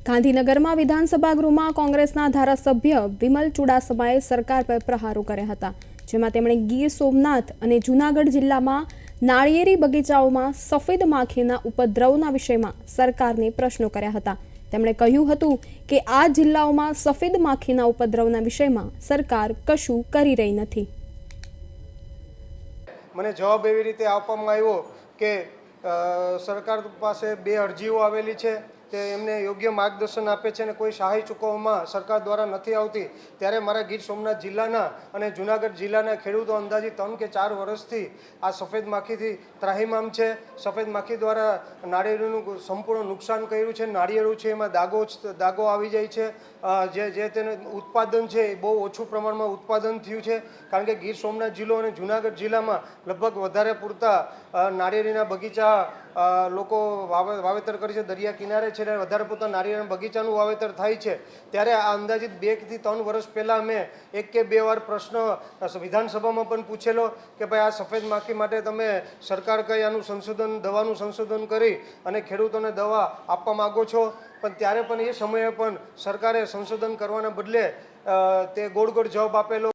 ગાંધીનગરમાં વિધાનસભા ગૃહમાં કોંગ્રેસના ધારાસભ્ય વિમલ ચુડાસમાએ સરકાર પર પ્રહારો કર્યા હતા, જેમાં તેમણે ગીર સોમનાથ અને જૂનાગઢ જિલ્લામાં નાળિયેરી બગીચાઓમાં સફેદ માખીના ઉપદ્રવના વિષયમાં સરકારને પ્રશ્નો કર્યા હતા। તેમણે કહ્યું હતું કે આ જિલ્લાઓમાં સફેદ માખીના ઉપદ્રવના વિષયમાં સરકાર કશું કરી રહી નથી। મને જવાબ એવી રીતે આપવામાં આવ્યો કે સરકાર પાસે 2 અરજીઓ આવેલી છે તે એમને યોગ્ય માર્ગદર્શન આપે છે અને કોઈ સહાય ચૂકવવામાં સરકાર દ્વારા નથી આવતી। ત્યારે મારા ગીર સોમનાથ જિલ્લાના અને જૂનાગઢ જિલ્લાના ખેડૂતો અંદાજિત 3 કે 4 વર્ષથી આ સફેદ માખીથી ત્રાહિમામ છે। સફેદ માખી દ્વારા નાળિયેરીનું સંપૂર્ણ નુકસાન કર્યું છે। નાળિયેરું છે એમાં દાગો આવી જાય છે, જે તેનું ઉત્પાદન છે એ બહુ ઓછું પ્રમાણમાં ઉત્પાદન થયું છે, કારણ કે ગીર સોમનાથ જિલ્લો અને જૂનાગઢ જિલ્લામાં લગભગ વધારે પૂરતા નાળિયેરીના બગીચા લોકો વાવેતર કરે છે, દરિયા કિનારે છે, વધારે પૂરતા નાળિયેરીના બગીચાનું વાવેતર થાય છે। ત્યારે આ અંદાજિત 2 થી 3 વર્ષ પહેલાં મેં 1 કે 2 વાર પ્રશ્ન વિધાનસભામાં પણ પૂછેલો કે ભાઈ આ સફેદ માખી માટે તમે સરકાર કઈ આનું દવાનું સંશોધન કરી અને ખેડૂતોને દવા આપવા માગો છો, પણ ત્યારે પણ એ સમયે પણ સરકારે સંશોધન કરવાના બદલે તે ગોળ જવાબ આપેલો।